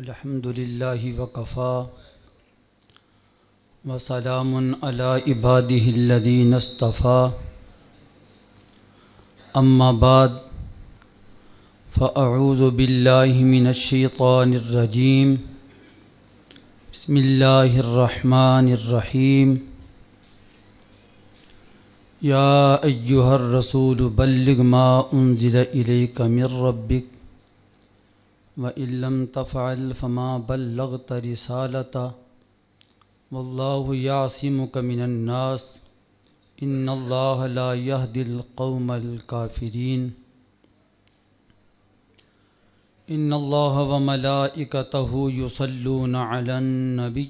الحمد للہ وکفا وسلام علی عبادہ الذین اصطفیٰ اما بعد فاعوذ باللہ من الشیطان الرجیم بسم اللہ الرحمن الرحیم یا ایہا الرسول بلغ ما انزل الیک من ربک وَإِن لَّمْ تَفْعَلْ فَمَا بَلَّغْتَ رِسَالَتَهُ وَاللَّهُ يَعْصِمُكَ مِنَ النَّاسِ إِنَّ اللَّهَ لَا يَهْدِي الْقَوْمَ الْكَافِرِينَ إِنَّ اللَّهَ وَمَلَائِكَتَهُ يُصَلُّونَ عَلَى النَّبِيِّ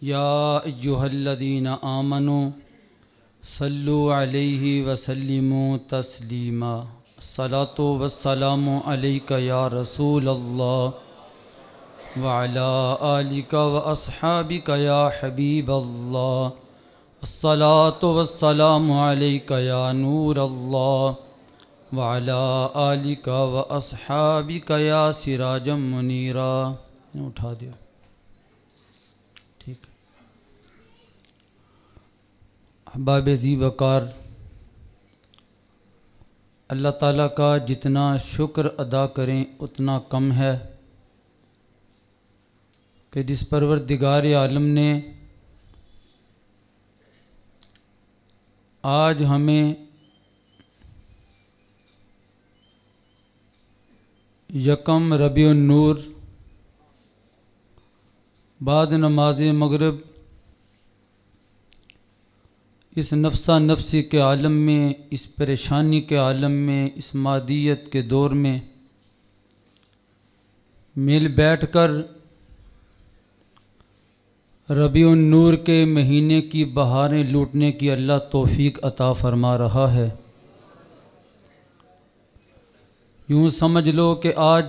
يَا أَيُّهَا الَّذِينَ آمَنُوا صَلُّوا عَلَيْهِ وَسَلِّمُوا تَسْلِيمًا الصلاۃ والسلام علیک یا رسول اللہ وعلی آلک واصحابک یا حبیب اللہ الصلاۃ والسلام علیک یا نور اللہ وعلی آلک واصحابک یا سراجا منیرا. اٹھا دیا ٹھیک. احباب ذی وقار، اللہ تعالیٰ کا جتنا شکر ادا کریں اتنا کم ہے کہ جس پروردگار عالم نے آج ہمیں یکم ربیع النور بعد نماز مغرب اس نفسا نفسی کے عالم میں، اس پریشانی کے عالم میں، اس مادیت کے دور میں مل بیٹھ کر ربیع النور کے مہینے کی بہاریں لوٹنے کی اللہ توفیق عطا فرما رہا ہے. یوں سمجھ لو کہ آج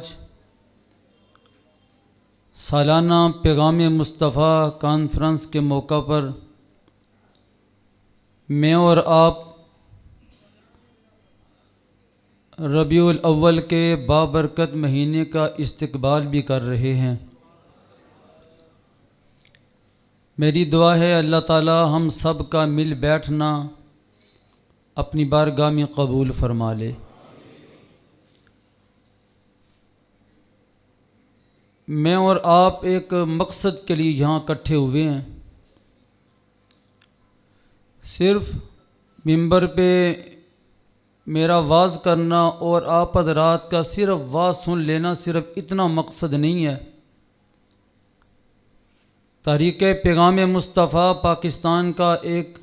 سالانہ پیغام مصطفیٰ کانفرنس کے موقع پر میں اور آپ ربیع الاول کے بابرکت مہینے کا استقبال بھی کر رہے ہیں. میری دعا ہے اللہ تعالی ہم سب کا مل بیٹھنا اپنی بارگاہ میں قبول فرما لے. میں اور آپ ایک مقصد کے لیے یہاں اکٹھے ہوئے ہیں. صرف ممبر پہ میرا واز کرنا اور آپ حضرات کا صرف واز سن لینا صرف اتنا مقصد نہیں ہے. تحریک پیغام مصطفیٰ پاکستان کا ایک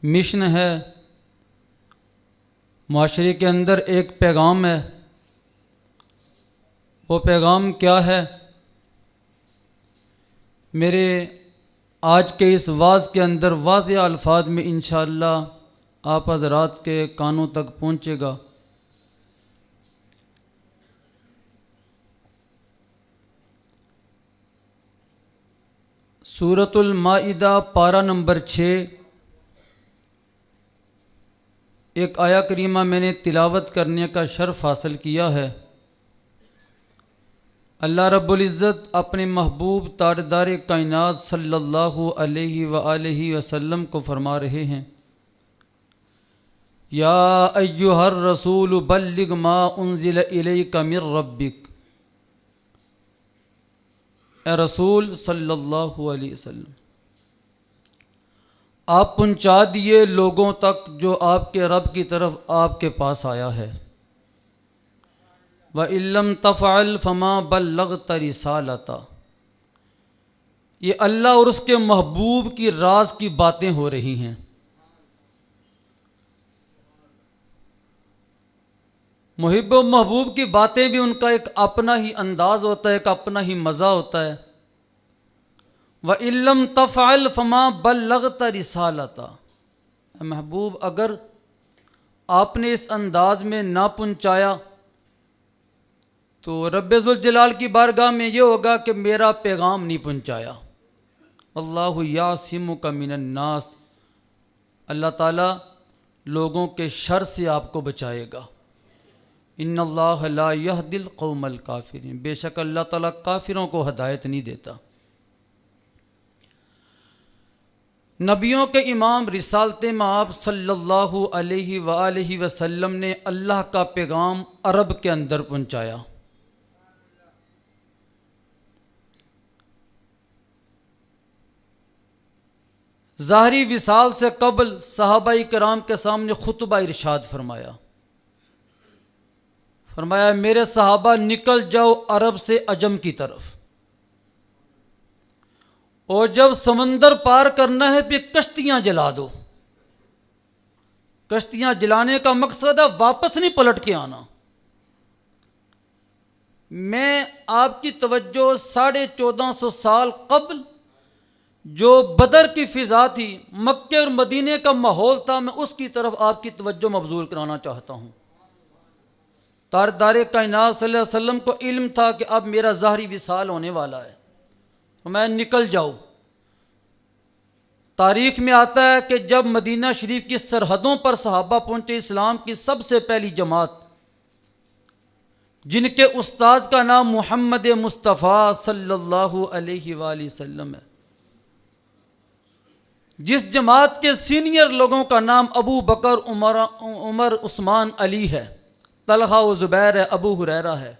مشن ہے، معاشرے کے اندر ایک پیغام ہے. وہ پیغام کیا ہے؟ میرے آج کے اس واز کے اندر واضح الفاظ میں انشاءاللہ آپ حضرات کے کانوں تک پہنچے گا. سورۃ المائدہ پارہ نمبر 6 ایک آیہ کریمہ میں نے تلاوت کرنے کا شرف حاصل کیا ہے. اللہ رب العزت اپنے محبوب تاجدار کائنات صلی اللہ علیہ وآلہ وسلم کو فرما رہے ہیں، یا ایہا الرسول بلغ ما انزل الیک من ربک. اے رسول صلی اللہ علیہ وسلم، آپ پہنچا دیے لوگوں تک جو آپ کے رب کی طرف آپ کے پاس آیا ہے. وَإِن لَّمْ تَفْعَلْ فَمَا بَلَّغْتَ رِسَالَتَهُ. یہ اللہ اور اس کے محبوب کی راز کی باتیں ہو رہی ہیں. محب و محبوب کی باتیں بھی ان کا ایک اپنا ہی انداز ہوتا ہے، ایک اپنا ہی مزہ ہوتا ہے. وَإِن لَّمْ تَفْعَلْ فَمَا بَلَّغْتَ رِسَالَتَهُ. محبوب اگر آپ نے اس انداز میں نہ پہنچایا تو رب ذوالجلال کی بارگاہ میں یہ ہوگا کہ میرا پیغام نہیں پہنچایا. اللہ یعصمک من الناس. اللہ تعالیٰ لوگوں کے شر سے آپ کو بچائے گا. ان اللہ لا یہدی القوم الکافرین، بے شک اللہ تعالیٰ کافروں کو ہدایت نہیں دیتا۔ نبیوں کے امام رسالت مآب صلی اللہ علیہ وآلہ وسلم نے اللہ کا پیغام عرب کے اندر پہنچایا۔ ظاہری وصال سے قبل صحابہ کرام کے سامنے خطبہ ارشاد فرمایا، میرے صحابہ نکل جاؤ عرب سے عجم کی طرف، اور جب سمندر پار کرنا ہے پھر کشتیاں جلا دو۔ کشتیاں جلانے کا مقصد ہے واپس نہیں پلٹ کے آنا۔ میں آپ کی توجہ 1450 سال قبل جو بدر کی فضا تھی، مکے اور مدینے کا ماحول تھا، میں اس کی طرف آپ کی توجہ مبذول کرانا چاہتا ہوں۔ تاجدار کائنات صلی اللہ علیہ وسلم کو علم تھا کہ اب میرا ظاہری وصال ہونے والا ہے، میں نکل جاؤ۔ تاریخ میں آتا ہے کہ جب مدینہ شریف کی سرحدوں پر صحابہ پہنچے، اسلام کی سب سے پہلی جماعت جن کے استاذ کا نام محمد مصطفیٰ صلی اللہ علیہ وآلہ وسلم ہے، جس جماعت کے سینئر لوگوں کا نام ابو بکر، عمر، عثمان، علی ہے، طلحہ و زبیر ہے، ابو ہریرہ ہے۔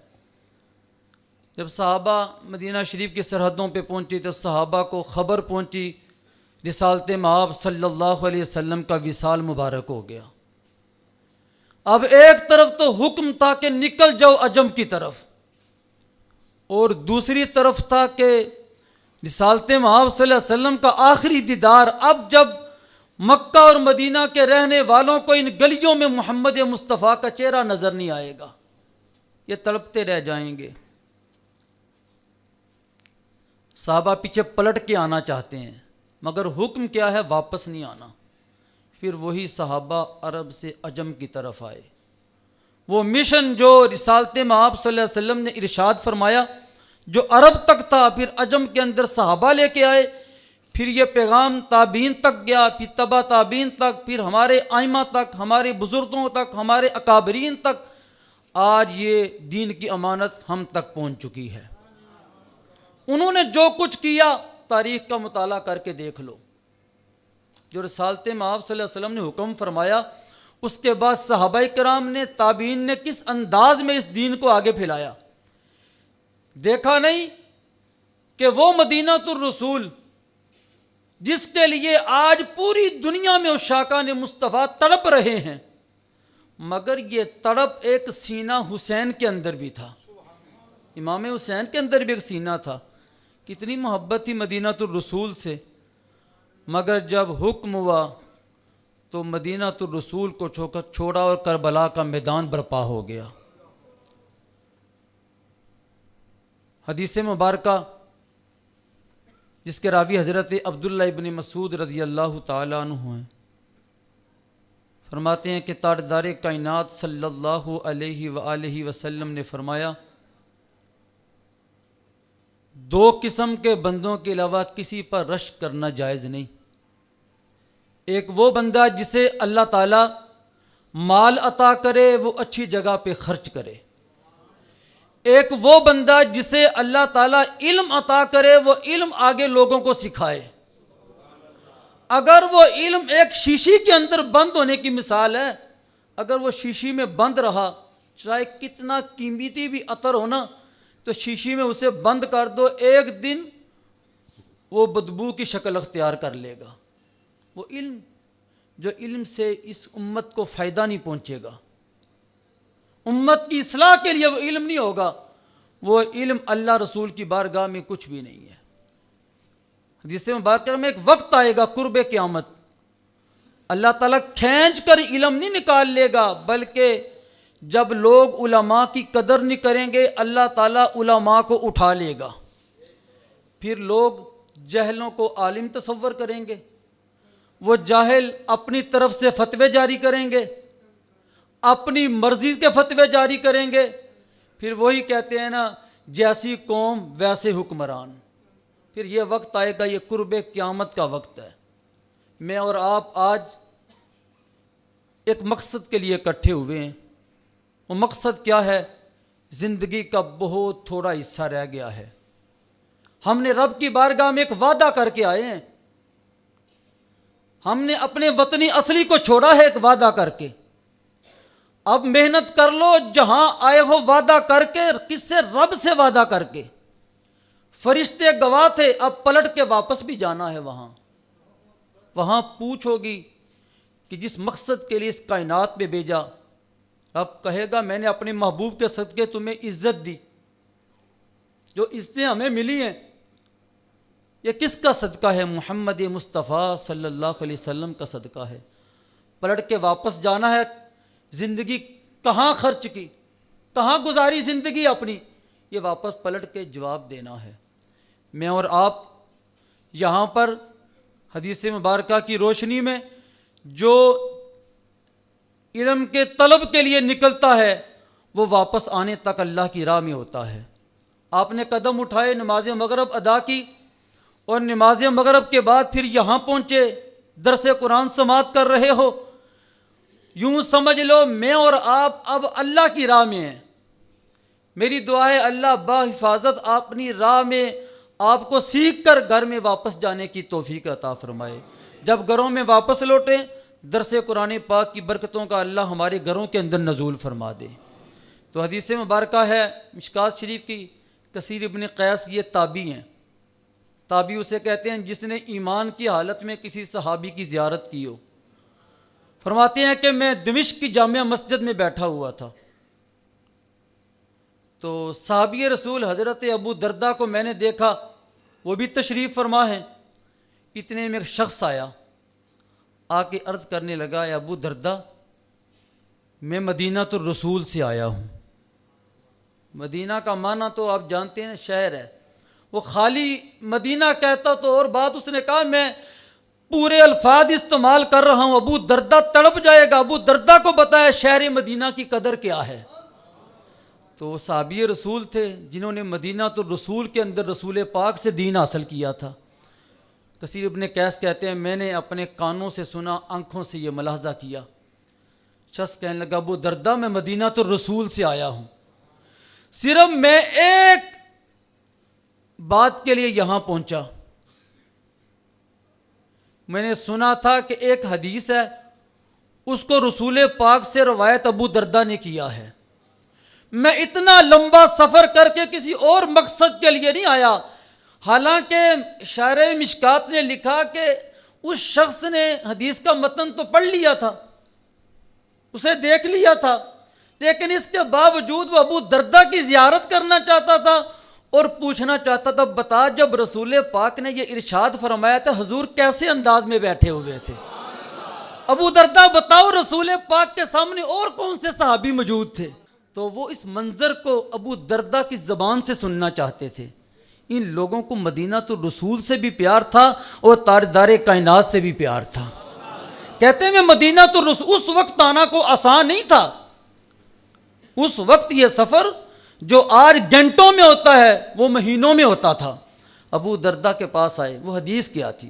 جب صحابہ مدینہ شریف کی سرحدوں پہ پہنچے تو صحابہ کو خبر پہنچی رسالت مآب صلی اللہ علیہ وسلم کا وصال مبارک ہو گیا۔ اب ایک طرف تو حکم تھا کہ نکل جاؤ عجم کی طرف، اور دوسری طرف تھا کہ رسالت مآب صلی اللہ علیہ وسلم کا آخری دیدار۔ اب جب مکہ اور مدینہ کے رہنے والوں کو ان گلیوں میں محمد مصطفیٰ کا چہرہ نظر نہیں آئے گا، یہ تڑپتے رہ جائیں گے۔ صحابہ پیچھے پلٹ کے آنا چاہتے ہیں، مگر حکم کیا ہے؟ واپس نہیں آنا۔ پھر وہی صحابہ عرب سے عجم کی طرف آئے۔ وہ مشن جو رسالت مآب صلی اللہ علیہ وسلم نے ارشاد فرمایا جو عرب تک تھا، پھر عجم کے اندر صحابہ لے کے آئے، پھر یہ پیغام تابعین تک گیا، پھر تبع تابعین تک، پھر ہمارے ائمہ تک، ہمارے بزرگوں تک، ہمارے اکابرین تک۔ آج یہ دین کی امانت ہم تک پہنچ چکی ہے۔ انہوں نے جو کچھ کیا تاریخ کا مطالعہ کر کے دیکھ لو۔ جو رسالت مآب صلی اللہ علیہ وسلم نے حکم فرمایا، اس کے بعد صحابہ کرام نے، تابعین نے کس انداز میں اس دین کو آگے پھیلایا۔ دیکھا نہیں کہ وہ مدینہ الرسول جس کے لیے آج پوری دنیا میں عشاقان مصطفیٰ تڑپ رہے ہیں، مگر یہ تڑپ ایک سینہ حسین کے اندر بھی تھا، امام حسین کے اندر بھی ایک سینہ تھا۔ کتنی محبت تھی مدینہ الرسول سے، مگر جب حکم ہوا تو مدینہ الرسول کو چھوڑا اور کربلا کا میدان برپا ہو گیا۔ حدیث مبارکہ جس کے راوی حضرت عبداللہ ابن مسعود رضی اللہ تعالیٰ عنہ ہیں، فرماتے ہیں کہ تاجدار کائنات صلی اللہ علیہ وآلہ وسلم نے فرمایا، دو قسم کے بندوں کے علاوہ کسی پر رشک کرنا جائز نہیں۔ ایک وہ بندہ جسے اللہ تعالیٰ مال عطا کرے، وہ اچھی جگہ پہ خرچ کرے۔ ایک وہ بندہ جسے اللہ تعالیٰ علم عطا کرے، وہ علم آگے لوگوں کو سکھائے۔ اگر وہ علم ایک شیشی کے اندر بند ہونے کی مثال ہے، اگر وہ شیشی میں بند رہا، چاہے کتنا قیمتی بھی عطر ہونا، تو شیشی میں اسے بند کر دو، ایک دن وہ بدبو کی شکل اختیار کر لے گا۔ وہ علم جو علم سے اس امت کو فائدہ نہیں پہنچے گا، امت کی اصلاح کے لیے وہ علم نہیں ہوگا، وہ علم اللہ رسول کی بارگاہ میں کچھ بھی نہیں ہے۔ حدیث مبارکہ میں ایک وقت آئے گا قرب قیامت، اللہ تعالیٰ کھینچ کر علم نہیں نکال لے گا، بلکہ جب لوگ علماء کی قدر نہیں کریں گے، اللہ تعالیٰ علماء کو اٹھا لے گا۔ پھر لوگ جاہلوں کو عالم تصور کریں گے، وہ جاہل اپنی طرف سے فتوے جاری کریں گے، اپنی مرضی کے فتوے جاری کریں گے۔ پھر وہی کہتے ہیں نا، جیسی قوم ویسے حکمران۔ پھر یہ وقت آئے گا، یہ قرب قیامت کا وقت ہے۔ میں اور آپ آج ایک مقصد کے لیے اکٹھے ہوئے ہیں، وہ مقصد کیا ہے؟ زندگی کا بہت تھوڑا حصہ رہ گیا ہے. ہم نے رب کی بارگاہ میں ایک وعدہ کر کے آئے ہیں. ہم نے اپنے وطنی اصلی کو چھوڑا ہے ایک وعدہ کر کے. اب محنت کر لو جہاں آئے ہو وعدہ کر کے. کس سے؟ رب سے وعدہ کر کے. فرشتے گواہ تھے، اب پلٹ کے واپس بھی جانا ہے. وہاں پوچھ ہوگی کہ جس مقصد کے لیے اس کائنات میں بھیجا، اب کہے گا میں نے اپنے محبوب کے صدقے تمہیں عزت دی. جو عزتیں ہمیں ملی ہیں یہ کس کا صدقہ ہے؟ محمد مصطفیٰ صلی اللہ علیہ وسلم کا صدقہ ہے. پلٹ کے واپس جانا ہے. زندگی کہاں خرچ کی، کہاں گزاری زندگی اپنی، یہ واپس پلٹ کے جواب دینا ہے. میں اور آپ یہاں پر حدیث مبارکہ کی روشنی میں جو علم کے طلب کے لیے نکلتا ہے وہ واپس آنے تک اللہ کی راہ میں ہوتا ہے. آپ نے قدم اٹھائے، نماز مغرب ادا کی، اور نماز مغرب کے بعد پھر یہاں پہنچے، درس قرآن سماعت کر رہے ہو. یوں سمجھ لو میں اور آپ اب اللہ کی راہ میں ہیں. میری دعا ہے اللہ بحفاظت اپنی راہ میں آپ کو سیکھ کر گھر میں واپس جانے کی توفیق عطا فرمائے. جب گھروں میں واپس لوٹیں درس قرآن پاک کی برکتوں کا اللہ ہمارے گھروں کے اندر نزول فرما دے. تو حدیث مبارکہ ہے مشکات شریف کی، کثیر ابن قیس یہ تابعی ہیں. تابعی اسے کہتے ہیں جس نے ایمان کی حالت میں کسی صحابی کی زیارت کی ہو. فرماتے ہیں کہ میں دمشق کی جامع مسجد میں بیٹھا ہوا تھا تو صحابی رسول حضرت ابو دردہ کو میں نے دیکھا، وہ بھی تشریف فرما ہیں. اتنے میں ایک شخص آیا، آ کے عرض کرنے لگا اے ابو دردہ میں مدینہ الرسول سے آیا ہوں. مدینہ کا معنی تو آپ جانتے ہیں شہر ہے. وہ خالی مدینہ کہتا تو اور بات، اس نے کہا میں پورے الفاظ استعمال کر رہا ہوں. ابو دردہ تڑپ جائے گا. ابو دردہ کو بتایا شہر مدینہ کی قدر کیا ہے. تو وہ صحابی رسول تھے جنہوں نے مدینہ الرسول کے اندر رسول پاک سے دین حاصل کیا تھا. کثیر ابن قیس کہتے ہیں میں نے اپنے کانوں سے سنا، آنکھوں سے یہ ملاحظہ کیا. شخص کہنے لگا ابو دردہ میں مدینہ الرسول سے آیا ہوں، صرف میں ایک بات کے لیے یہاں پہنچا. میں نے سنا تھا کہ ایک حدیث ہے اس کو رسول پاک سے روایت ابو دردہ نے کیا ہے. میں اتنا لمبا سفر کر کے کسی اور مقصد کے لیے نہیں آیا. حالانکہ شارح مشکات نے لکھا کہ اس شخص نے حدیث کا متن تو پڑھ لیا تھا، اسے دیکھ لیا تھا، لیکن اس کے باوجود وہ ابو دردہ کی زیارت کرنا چاہتا تھا اور پوچھنا چاہتا تھا بتا جب رسول پاک نے یہ ارشاد فرمایا تھا حضور کیسے انداز میں بیٹھے ہوئے تھے؟ ابو دردہ بتاؤ رسول پاک کے سامنے اور کون سے صحابی موجود تھے؟ تو وہ اس منظر کو ابو دردہ کی زبان سے سننا چاہتے تھے. ان لوگوں کو مدینہ الرسول سے بھی پیار تھا اور تاجدار کائنات سے بھی پیار تھا. کہتے ہیں میں مدینہ الرسول اس وقت آنا کو آسان نہیں تھا. اس وقت یہ سفر جو آج گھنٹوں میں ہوتا ہے وہ مہینوں میں ہوتا تھا. ابو دردہ کے پاس آئے. وہ حدیث کیا تھی؟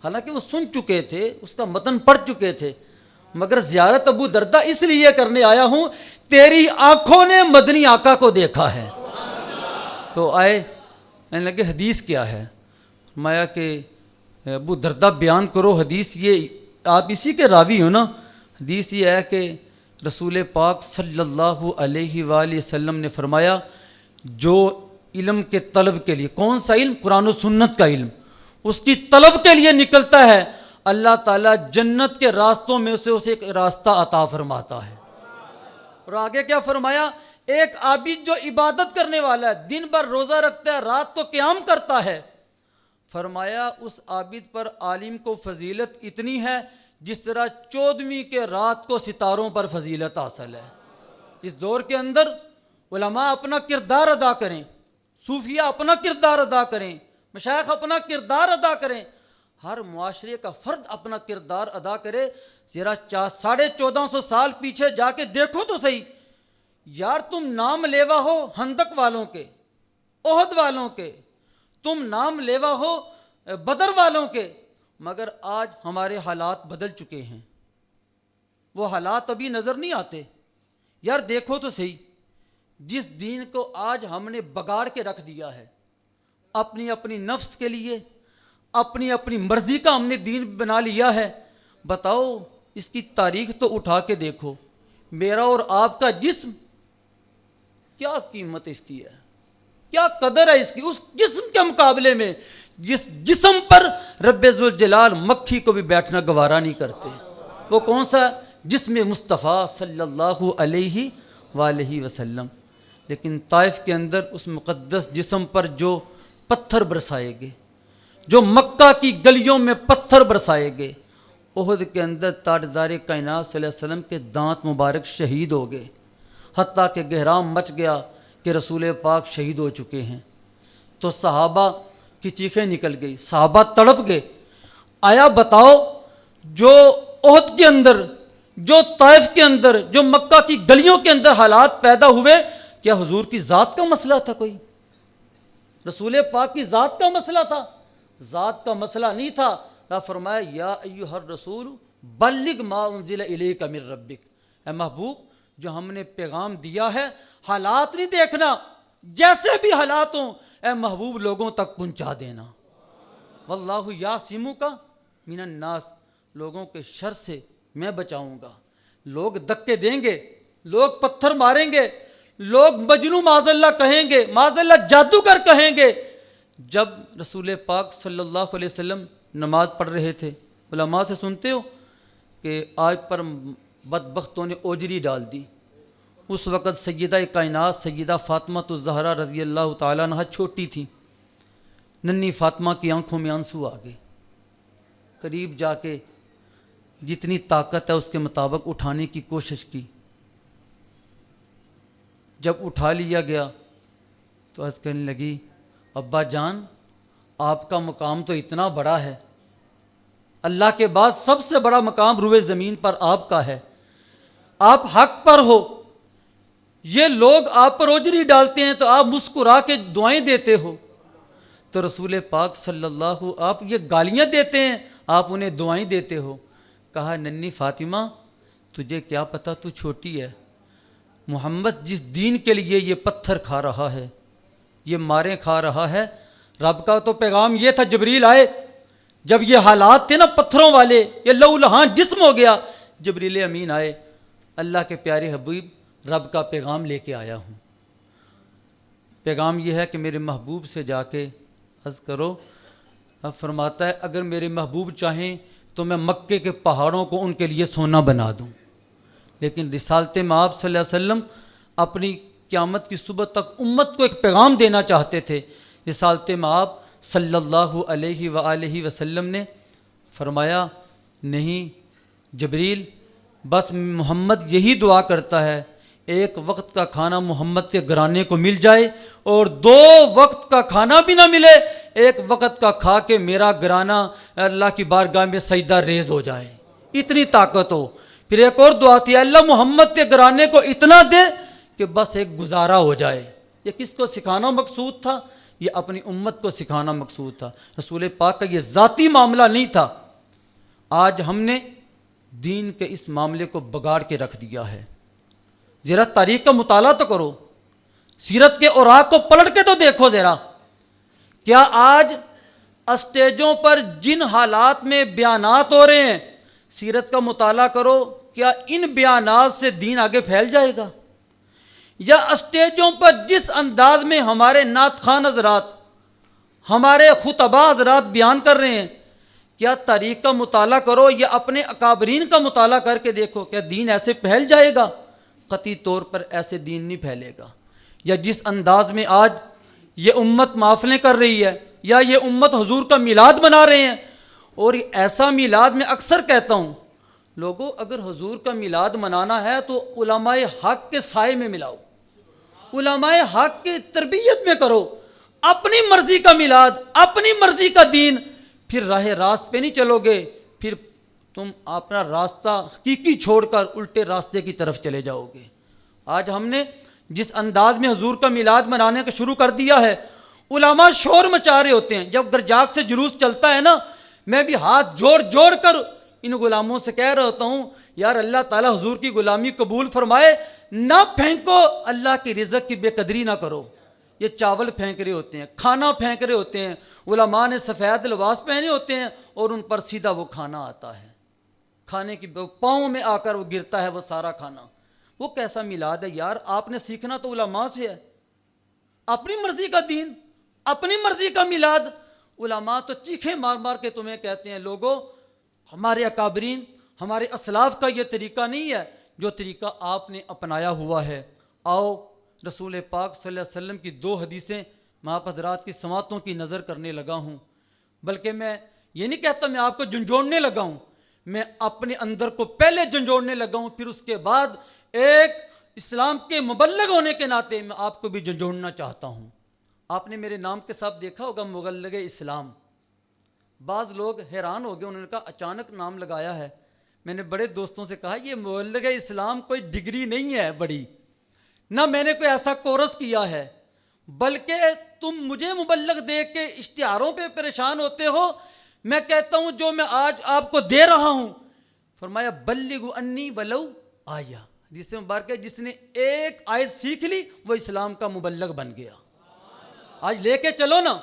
حالانکہ وہ سن چکے تھے، اس کا متن پڑھ چکے تھے، مگر زیارت ابو دردہ اس لیے کرنے آیا ہوں تیری آنکھوں نے مدنی آقا کو دیکھا ہے. تو آئے کہنے لگے حدیث کیا ہے؟ فرمایا کہ ابو دردہ بیان کرو حدیث. یہ آپ اسی کے راوی ہو نا؟ حدیث یہ ہے کہ رسول پاک صلی اللہ علیہ وآلہ وسلم نے فرمایا جو علم کے طلب کے لیے، کون سا علم؟ قرآن و سنت کا علم، اس کی طلب کے لیے نکلتا ہے اللہ تعالیٰ جنت کے راستوں میں اسے ایک راستہ عطا فرماتا ہے. اور آگے کیا فرمایا؟ ایک عابد جو عبادت کرنے والا ہے، دن بھر روزہ رکھتا ہے، رات کو قیام کرتا ہے، فرمایا اس عابد پر عالم کو فضیلت اتنی ہے جس طرح 14ویں کے رات کو ستاروں پر فضیلت حاصل ہے. اس دور کے اندر علماء اپنا کردار ادا کریں، صوفیہ اپنا کردار ادا کریں، مشائخ اپنا کردار ادا کریں، ہر معاشرے کا فرد اپنا کردار ادا کرے. ذرا 1450 سال پیچھے جا کے دیکھو تو صحیح یار، تم نام لیوا ہو ہندق والوں کے، احد والوں کے، تم نام لیوا ہو بدر والوں کے، مگر آج ہمارے حالات بدل چکے ہیں. وہ حالات ابھی نظر نہیں آتے. یار دیکھو تو صحیح، جس دین کو آج ہم نے بگاڑ کے رکھ دیا ہے، اپنی اپنی نفس کے لیے، اپنی اپنی مرضی کا ہم نے دین بنا لیا ہے، بتاؤ اس کی تاریخ تو اٹھا کے دیکھو، میرا اور آپ کا جسم کیا قیمت اس کی ہے، کیا قدر ہے اس کی اس جسم کے مقابلے میں، جس جسم پر رب ذوالجلال مکھی کو بھی بیٹھنا گوارا نہیں کرتے۔ وہ کون سا؟ جسم مصطفیٰ صلی اللہ علیہ وآلہ وسلم۔ لیکن طائف کے اندر اس مقدس جسم پر جو پتھر برسائے گئے، جو مکہ کی گلیوں میں پتھر برسائے گئے، احد کے اندر تاجدار کائنات صلی اللہ علیہ وسلم کے دانت مبارک شہید ہو گئے، حتیٰ کہ گہرام مچ گیا کہ رسول پاک شہید ہو چکے ہیں۔ تو صحابہ کی چیخیں نکل گئی، صحابہ تڑپ گئے۔ آیا بتاؤ، جو احد کے اندر، جو طائف کے اندر، جو مکہ کی گلیوں کے اندر حالات پیدا ہوئے، کیا حضور کی ذات کا مسئلہ تھا؟ کوئی رسول پاک کی ذات کا مسئلہ تھا؟ ذات کا مسئلہ نہیں تھا۔ اللہ فرمایا یا ایھا الرسول بلغ ما انزل الیک من ربک، اے محبوب جو ہم نے پیغام دیا ہے، حالات نہیں دیکھنا، جیسے بھی حالات ہوں اے محبوب لوگوں تک پہنچا دینا۔ واللہ یعصمک من الناس، لوگوں کے شر سے میں بچاؤں گا۔ لوگ دھکے دیں گے، لوگ پتھر ماریں گے، لوگ مجنون معاذ اللہ کہیں گے، معاذ اللہ جادوگر کہیں گے۔ جب رسول پاک صلی اللہ علیہ وسلم نماز پڑھ رہے تھے، علماء سے سنتے ہو کہ آج پر بدبختوں نے اوجری ڈال دی۔ اس وقت سیدہ کائنات سیدہ فاطمہ الزہرا رضی اللہ تعالیٰ عنہا چھوٹی تھی، ننھی فاطمہ کی آنکھوں میں آنسو آ گئے۔ قریب جا کے جتنی طاقت ہے اس کے مطابق اٹھانے کی کوشش کی۔ جب اٹھا لیا گیا تو عرض کہنے لگی ابا جان آپ کا مقام تو اتنا بڑا ہے، اللہ کے بعد سب سے بڑا مقام روئے زمین پر آپ کا ہے، آپ حق پر ہو، یہ لوگ آپ پر اوجری ڈالتے ہیں تو آپ مسکرا کے دعائیں دیتے ہو، تو رسول پاک صلی اللہ، آپ یہ گالیاں دیتے ہیں، آپ انہیں دعائیں دیتے ہو۔ کہا ننھی فاطمہ تجھے کیا پتہ، تو چھوٹی ہے، محمد جس دین کے لیے یہ پتھر کھا رہا ہے، یہ ماریں کھا رہا ہے، رب کا تو پیغام یہ تھا، جبریل آئے، جب یہ حالات تھے نا پتھروں والے، یہ لہو لہان جسم ہو گیا، جبریل امین آئے، اللہ کے پیارے حبیب رب کا پیغام لے کے آیا ہوں، پیغام یہ ہے کہ میرے محبوب سے جا کے عرض کرو۔ اب فرماتا ہے اگر میرے محبوب چاہیں تو میں مکے کے پہاڑوں کو ان کے لیے سونا بنا دوں، لیکن رسالت مآب صلی اللہ علیہ وسلم اپنی قیامت کی صبح تک امت کو ایک پیغام دینا چاہتے تھے۔ رسالت مآب صلی اللہ علیہ وآلہ وسلم نے فرمایا نہیں جبریل، بس محمد یہی دعا کرتا ہے ایک وقت کا کھانا محمد کے گھرانے کو مل جائے اور 2 وقت کا کھانا بھی نہ ملے، ایک وقت کا کھا کے میرا گھرانہ اللہ کی بارگاہ میں سجدہ ریز ہو جائے، اتنی طاقت ہو۔ پھر ایک اور دعا تھی اللہ محمد کے گھرانے کو اتنا دے کہ بس ایک گزارا ہو جائے۔ یہ کس کو سکھانا مقصود تھا؟ یہ اپنی امت کو سکھانا مقصود تھا، رسول پاک کا یہ ذاتی معاملہ نہیں تھا۔ آج ہم نے دین کے اس معاملے کو بگاڑ کے رکھ دیا ہے۔ ذرا تاریخ کا مطالعہ تو کرو، سیرت کے اوراق کو پلٹ کے تو دیکھو ذرا، کیا آج اسٹیجوں پر جن حالات میں بیانات ہو رہے ہیں، سیرت کا مطالعہ کرو، کیا ان بیانات سے دین آگے پھیل جائے گا؟ یا اسٹیجوں پر جس انداز میں ہمارے نعت خوان حضرات، ہمارے خطباء حضرات بیان کر رہے ہیں، کیا تاریخ کا مطالعہ کرو یا اپنے اکابرین کا مطالعہ کر کے دیکھو، کیا دین ایسے پھیل جائے گا؟ قطعی طور پر ایسے دین نہیں پھیلے گا۔ یا جس انداز میں آج یہ امت محفلیں کر رہی ہے، یا یہ امت حضور کا میلاد منا رہے ہیں، اور ایسا میلاد میں اکثر کہتا ہوں لوگوں اگر حضور کا میلاد منانا ہے تو علماء حق کے سائے میں ملاؤ، علماء حق کی تربیت میں کرو، اپنی مرضی کا میلاد، اپنی مرضی کا دین، پھر راہ راست پہ نہیں چلو گے، پھر تم اپنا راستہ حقیقی چھوڑ کر الٹے راستے کی طرف چلے جاؤ گے۔ آج ہم نے جس انداز میں حضور کا میلاد منانے کا شروع کر دیا ہے، علماء شور مچا رہے ہوتے ہیں، جب گرجاگ سے جلوس چلتا ہے نا، میں بھی ہاتھ جوڑ جوڑ کر ان غلاموں سے کہہ رہا ہوتا ہوں یار اللہ تعالیٰ حضور کی غلامی قبول فرمائے، نہ پھینکو، اللہ کی رزق کی بے قدری نہ کرو۔ یہ چاول پھینک رہے ہوتے ہیں، کھانا پھینک رہے ہوتے ہیں، علماء نے سفید لباس پہنے ہوتے ہیں اور ان پر سیدھا وہ کھانا آتا ہے، کھانے کی پاؤں میں آ کر وہ گرتا ہے وہ سارا کھانا۔ وہ کیسا میلاد ہے یار؟ آپ نے سیکھنا تو علماء سے ہے، اپنی مرضی کا دین، اپنی مرضی کا میلاد۔ علماء تو چیخیں مار مار کے تمہیں کہتے ہیں لوگوں ہمارے اکابرین، ہمارے اسلاف کا یہ طریقہ نہیں ہے جو طریقہ آپ نے اپنایا ہوا ہے۔ آؤ رسول پاک صلی اللہ علیہ وسلم کی 2 حدیثیں میں آپ حضرات کی سماعتوں کی نظر کرنے لگا ہوں، بلکہ میں یہ نہیں کہتا میں آپ کو جھنجھوڑنے لگا ہوں، میں اپنے اندر کو پہلے جھنجھوڑنے لگا ہوں، پھر اس کے بعد ایک اسلام کے مبلغ ہونے کے ناطے میں آپ کو بھی جھنجھوڑنا چاہتا ہوں۔ آپ نے میرے نام کے ساتھ دیکھا ہوگا مبلغ اسلام۔ بعض لوگ حیران ہو گئے، انہوں نے کہا اچانک نام لگایا ہے۔ میں نے بڑے دوستوں سے کہا یہ مبلغ اسلام کوئی ڈگری نہیں ہے بڑی، نہ میں نے کوئی ایسا کورس کیا ہے، بلکہ تم مجھے مبلغ دیکھ کے اشتہاروں پہ پریشان ہوتے ہو۔ میں کہتا ہوں جو میں آج آپ کو دے رہا ہوں، فرمایا بلغوا انی ولو آیہ، حدیث مبارک ہے جس نے ایک آیت سیکھ لی وہ اسلام کا مبلغ بن گیا۔ آج لے کے چلو نا،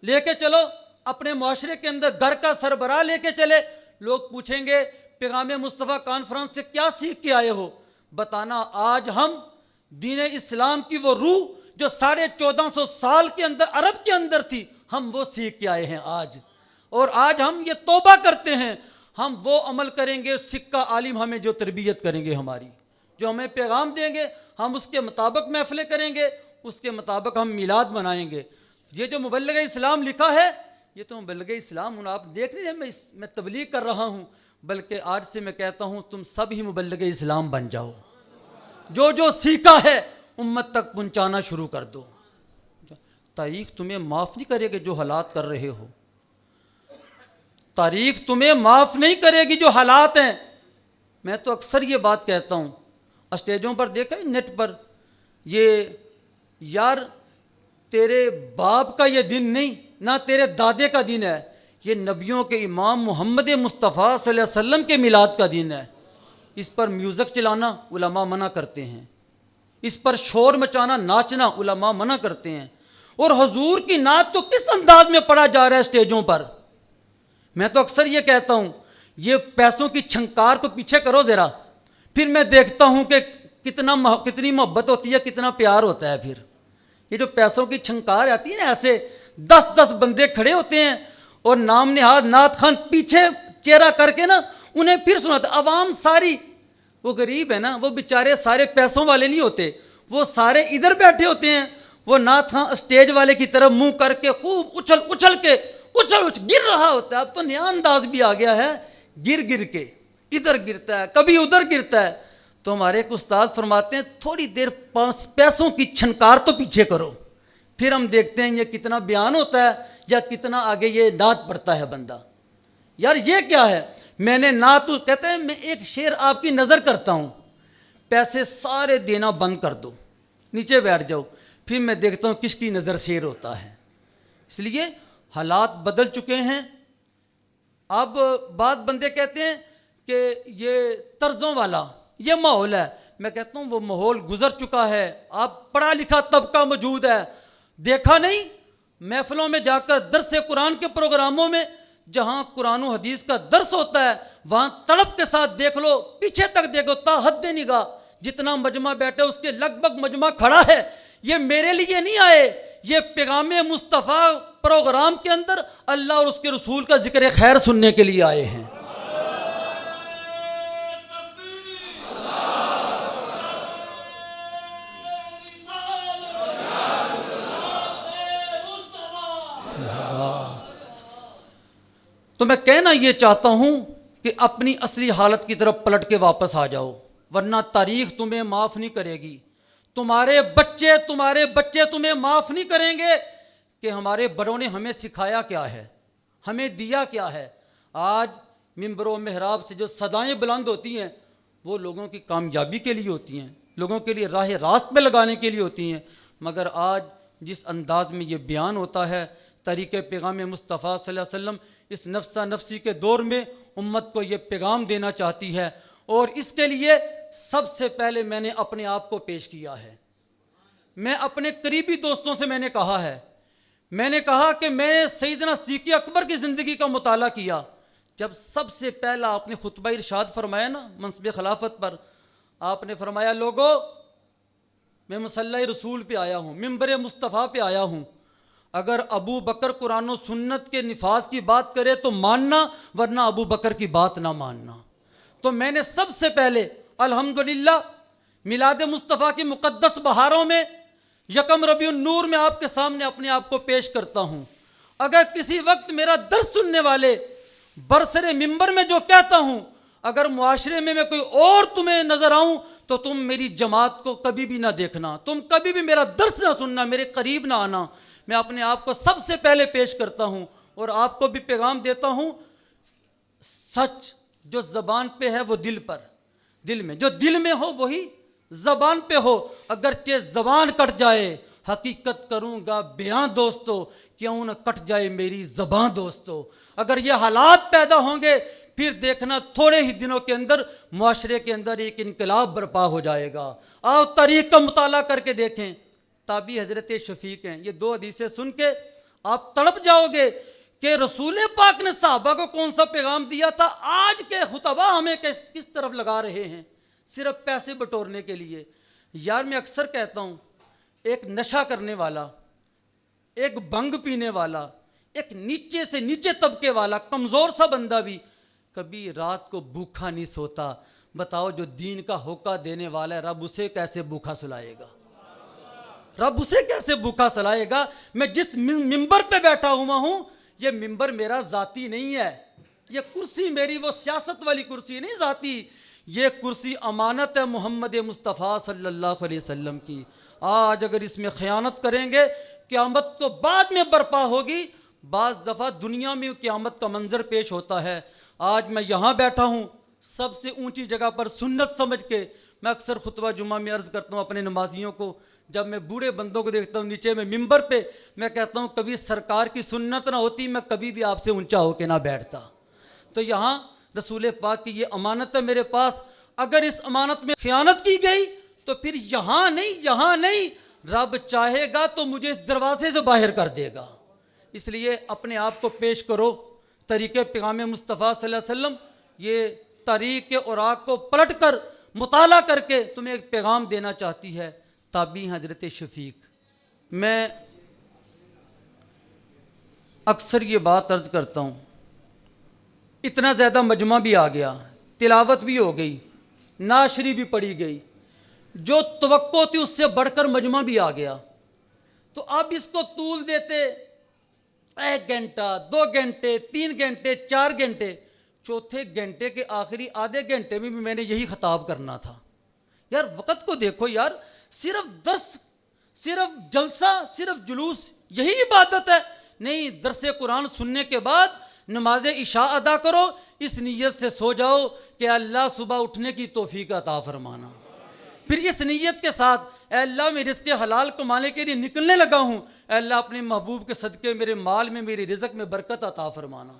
لے کے چلو اپنے معاشرے کے اندر، گھر کا سربراہ لے کے چلے، لوگ پوچھیں گے پیغام مصطفیٰ کانفرنس سے کیا سیکھ کے آئے ہو؟ بتانا آج ہم دین اسلام کی وہ روح جو 1450 سال کے اندر عرب کے اندر تھی، ہم وہ سیکھ کے آئے ہیں آج، اور آج ہم یہ توبہ کرتے ہیں ہم وہ عمل کریں گے، سکہ عالم ہمیں جو تربیت کریں گے، ہماری جو ہمیں پیغام دیں گے ہم اس کے مطابق محفلیں کریں گے، اس کے مطابق ہم میلاد منائیں گے۔ یہ جو مبلغ اسلام لکھا ہے یہ تو مبلغ اسلام ہوں، آپ دیکھ رہے ہیں میں تبلیغ کر رہا ہوں، بلکہ آج سے میں کہتا ہوں تم سب ہی مبلغ اسلام بن جاؤ، جو جو سیکھا ہے امت تک پہنچانا شروع کر دو۔ تاریخ تمہیں معاف نہیں کرے گی جو حالات کر رہے ہو، تاریخ تمہیں معاف نہیں کرے گی جو حالات ہیں۔ میں تو اکثر یہ بات کہتا ہوں، اسٹیجوں پر دیکھا نیٹ پر، یہ یار تیرے باپ کا یہ دن نہیں، نہ تیرے دادے کا دن ہے، یہ نبیوں کے امام محمد مصطفیٰ صلی اللہ علیہ وسلم کے میلاد کا دن ہے۔ اس پر میوزک چلانا علماء منع کرتے ہیں، اس پر شور مچانا ناچنا علماء منع کرتے ہیں، اور حضور کی نعت تو کس انداز میں پڑھا جا رہا ہے اسٹیجوں پر۔ میں تو اکثر یہ کہتا ہوں یہ پیسوں کی چھنکار کو پیچھے کرو ذرا، پھر میں دیکھتا ہوں کہ کتنی محبت ہوتی ہے، کتنا پیار ہوتا ہے۔ پھر یہ جو پیسوں کی چھنکار آتی ہے نا، ایسے 10 بندے کھڑے ہوتے ہیں اور نام نہاد نعت خان پیچھے چہرہ کر کے نا انہیں پھر سناتا، عوام ساری وہ غریب ہے نا، وہ بیچارے سارے پیسوں والے نہیں ہوتے، وہ سارے ادھر بیٹھے ہوتے ہیں، وہ نعت خان اسٹیج والے کی طرف منہ کر کے خوب اچھل کے گر رہا ہوتا ہے۔ اب تو نیا انداز بھی آ گیا ہے، گر کے ادھر گرتا ہے کبھی ادھر گرتا ہے۔ تو ہمارے ایک استاد فرماتے ہیں تھوڑی دیر پیسوں کی چھنکار تو پیچھے کرو، پھر ہم دیکھتے ہیں یہ کتنا بیان ہوتا ہے یا کتنا آگے یہ نعت پڑھتا ہے بندہ۔ یار یہ کیا ہے؟ میں نے نعت کہتے ہیں میں ایک شعر آپ کی نظر کرتا ہوں، پیسے سارے دینا بند کر دو، نیچے بیٹھ جاؤ، پھر میں دیکھتا ہوں کس کی نظر شعر ہوتا ہے۔ اس لیے حالات بدل چکے ہیں۔ اب بعض بندے کہتے ہیں کہ یہ طرزوں والا یہ ماحول ہے، میں کہتا ہوں وہ ماحول گزر چکا ہے، آپ پڑھا لکھا طبقہ موجود ہے، دیکھا نہیں محفلوں میں جا کر درس قرآن کے پروگراموں میں جہاں قرآن و حدیث کا درس ہوتا ہے وہاں تڑپ کے ساتھ دیکھ لو، پیچھے تک دیکھو، تا حد نگاہ جتنا مجمع بیٹھے اس کے لگ بھگ مجمع کھڑا ہے۔ یہ میرے لیے نہیں آئے، یہ پیغام مصطفیٰ پروگرام کے اندر اللہ اور اس کے رسول کا ذکر خیر سننے کے لیے آئے ہیں۔ تو میں کہنا یہ چاہتا ہوں کہ اپنی اصلی حالت کی طرف پلٹ کے واپس آ جاؤ، ورنہ تاریخ تمہیں معاف نہیں کرے گی، تمہارے بچے تمہیں معاف نہیں کریں گے کہ ہمارے بڑوں نے ہمیں سکھایا کیا ہے، ہمیں دیا کیا ہے۔ آج منبر و محراب سے جو صدائیں بلند ہوتی ہیں وہ لوگوں کی کامیابی کے لیے ہوتی ہیں، لوگوں کے لیے راہ راست پہ لگانے کے لیے ہوتی ہیں، مگر آج جس انداز میں یہ بیان ہوتا ہے طریقہ پیغام مصطفیٰ صلی اللہ علیہ وسلم اس نفسا نفسی کے دور میں امت کو یہ پیغام دینا چاہتی ہے، اور اس کے لیے سب سے پہلے میں نے اپنے آپ کو پیش کیا ہے۔ میں اپنے قریبی دوستوں سے میں نے کہا کہ میں سیدنا صدیق اکبر کی زندگی کا مطالعہ کیا۔ جب سب سے پہلا آپ نے خطبہ ارشاد فرمایا نا منصب خلافت پر، آپ نے فرمایا لوگو میں مصلی رسول پہ آیا ہوں، ممبر مصطفیٰ پہ آیا ہوں، اگر ابو بکر قرآن و سنت کے نفاذ کی بات کرے تو ماننا، ورنہ ابو بکر کی بات نہ ماننا۔ تو میں نے سب سے پہلے الحمدللہ میلاد مصطفیٰ کی مقدس بہاروں میں یکم ربیع النور میں آپ کے سامنے اپنے آپ کو پیش کرتا ہوں۔ اگر کسی وقت میرا درس سننے والے برسر ممبر میں جو کہتا ہوں، اگر معاشرے میں کوئی اور تمہیں نظر آؤں تو تم میری جماعت کو کبھی بھی نہ دیکھنا، تم کبھی بھی میرا درس نہ سننا، میرے قریب نہ آنا۔ میں اپنے آپ کو سب سے پہلے پیش کرتا ہوں اور آپ کو بھی پیغام دیتا ہوں، سچ جو زبان پہ ہے وہ دل پر، دل میں جو دل میں ہو وہی زبان پہ ہو۔ اگرچہ زبان کٹ جائے حقیقت کروں گا بیاں دوستو، کیوں نہ کٹ جائے میری زبان دوستو۔ اگر یہ حالات پیدا ہوں گے پھر دیکھنا تھوڑے ہی دنوں کے اندر معاشرے کے اندر ایک انقلاب برپا ہو جائے گا۔ آؤ تاریخ کا مطالعہ کر کے دیکھیں، تابعی حضرت شفیق ہیں، یہ 2 حدیثیں سن کے آپ تڑپ جاؤ گے کہ رسول پاک نے صحابہ کو کون سا پیغام دیا تھا۔ آج کے خطبہ ہمیں کس طرف لگا رہے ہیں، صرف پیسے بٹورنے کے لیے۔ یار میں اکثر کہتا ہوں، ایک نشہ کرنے والا، ایک بھنگ پینے والا، ایک نیچے سے نیچے طبقے والا کمزور سا بندہ بھی کبھی رات کو بھوکھا نہیں سوتا۔ بتاؤ جو دین کا ہوکا دینے والا ہے، رب اسے کیسے بھوکھا سلائے گا؟ رب اسے کیسے بھوکھا سلائے گا؟ میں جس ممبر پہ بیٹھا ہوا ہوں، یہ ممبر میرا ذاتی نہیں ہے، یہ کرسی میری وہ سیاست والی کرسی نہیں ذاتی، یہ کرسی امانت ہے محمد مصطفیٰ صلی اللہ علیہ وسلم کی۔ آج اگر اس میں خیانت کریں گے قیامت تو بعد میں برپا ہوگی۔ بعض دفعہ دنیا میں قیامت کا منظر پیش ہوتا ہے۔ آج میں یہاں بیٹھا ہوں سب سے اونچی جگہ پر سنت سمجھ کے۔ میں اکثر خطبہ جمعہ میں عرض کرتا ہوں اپنے نمازیوں کو، جب میں بوڑھے بندوں کو دیکھتا ہوں نیچے میں ممبر پہ، میں کہتا ہوں کبھی سرکار کی سنت نہ ہوتی میں کبھی بھی آپ سے اونچا ہو کے نہ بیٹھتا۔ تو یہاں رسول پاک کی یہ امانت ہے میرے پاس، اگر اس امانت میں خیانت کی گئی تو پھر یہاں نہیں، رب چاہے گا تو مجھے اس دروازے سے باہر کر دے گا۔ اس لیے اپنے آپ کو پیش کرو طریقے پیغام مصطفیٰ صلی اللہ علیہ وسلم۔ یہ تاریخ کے اوراق کو پلٹ کر مطالعہ کر کے تمہیں ایک پیغام دینا چاہتی ہے تابعی حضرت شفیق۔ میں اکثر یہ بات عرض کرتا ہوں، اتنا زیادہ مجمع بھی آ گیا، تلاوت بھی ہو گئی، ناشری بھی پڑھی گئی، جو توقع تھی اس سے بڑھ کر مجمع بھی آ گیا، تو اب اس کو طول دیتے 1 گھنٹہ 2 گھنٹے 3 گھنٹے 4 گھنٹے، چوتھے گھنٹے کے آخری آدھے گھنٹے میں بھی میں نے یہی خطاب کرنا تھا۔ یار وقت کو دیکھو یار، صرف درس، صرف جلسہ، صرف جلوس یہی عبادت ہے؟ نہیں، درس قرآن سننے کے بعد نماز عشاء ادا کرو، اس نیت سے سو جاؤ کہ اللہ صبح اٹھنے کی توفیق عطا فرمانا۔ پھر اس نیت کے ساتھ اے اللہ میں رزق حلال کمانے کے لیے نکلنے لگا ہوں، اے اللہ اپنے محبوب کے صدقے میرے مال میں میری رزق میں برکت عطا فرمانا۔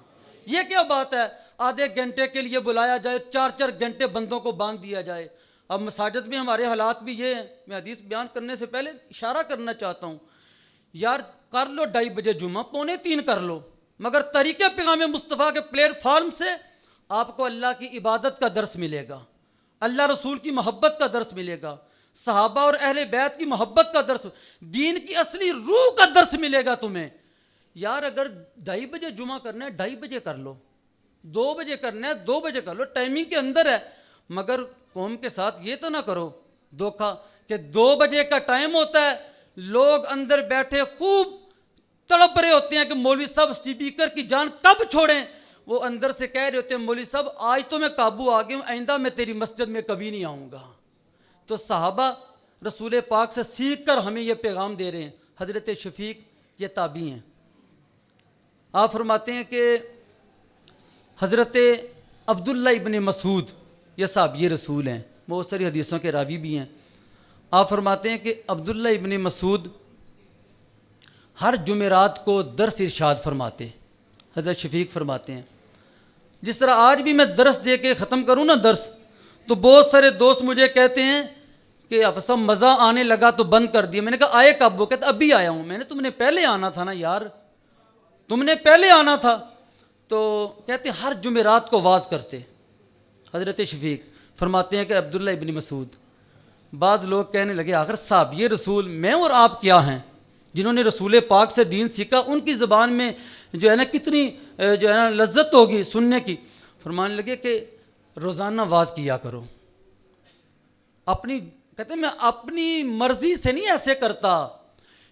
یہ کیا بات ہے؟ آدھے گھنٹے کے لیے بلایا جائے، 4 گھنٹے بندوں کو باندھ دیا جائے۔ اب مساجد میں ہمارے حالات بھی یہ ہیں۔ میں حدیث بیان کرنے سے پہلے اشارہ کرنا چاہتا ہوں، یار کر لو 2:30 بجے جمعہ، 2:45 کر لو، مگر طریقے پیغام مصطفیٰ کے پلیٹ فارم سے آپ کو اللہ کی عبادت کا درس ملے گا، اللہ رسول کی محبت کا درس ملے گا، صحابہ اور اہل بیت کی محبت کا درس، دین کی اصلی روح کا درس ملے گا تمہیں۔ یار اگر 2:30 بجے جمعہ کرنا ہے 2:30 بجے کر لو، 2 بجے کرنا ہے 2 بجے کر لو، ٹائمنگ کے اندر ہے، مگر قوم کے ساتھ یہ تو نہ کرو دھوکہ کہ 2 بجے کا ٹائم ہوتا ہے، لوگ اندر بیٹھے خوب تڑپ رہے ہوتے ہیں کہ مولوی صاحب اسپیکر کی جان کب چھوڑیں، وہ اندر سے کہہ رہے ہوتے ہیں مولوی صاحب آج تو میں قابو آ گیا ہوں، آئندہ میں تیری مسجد میں کبھی نہیں آؤں گا۔ تو صحابہ رسول پاک سے سیکھ کر ہمیں یہ پیغام دے رہے ہیں۔ حضرت شفیق یہ تابعی ہیں، آپ فرماتے ہیں کہ حضرت عبداللہ ابن مسعود یہ صحابی رسول ہیں، بہت ساری حدیثوں کے راوی بھی ہیں۔ آپ فرماتے ہیں کہ عبداللہ ابن مسعود ہر جمعرات کو درس ارشاد فرماتے، حضرت شفیق فرماتے ہیں جس طرح آج بھی میں درس دے کے ختم کروں نا درس، تو بہت سارے دوست مجھے کہتے ہیں کہ افسر مزہ آنے لگا تو بند کر دیا. میں نے کہا آئے کب؟ وہ کہتے ابھی آیا ہوں. میں نے تم نے پہلے آنا تھا نا یار, تم نے پہلے آنا تھا. تو کہتے ہیں ہر جمعرات کو واز کرتے. حضرت شفیق فرماتے ہیں کہ عبداللہ ابن مسعود, بعض لوگ کہنے لگے آخر صاحب یہ رسول میں اور آپ کیا ہیں جنہوں نے رسول پاک سے دین سیکھا, ان کی زبان میں جو ہے نا کتنی جو ہے نا لذت ہوگی سننے کی. فرمانے لگے کہ روزانہ واز کیا کرو. کہتے ہیں میں اپنی مرضی سے نہیں ایسے کرتا,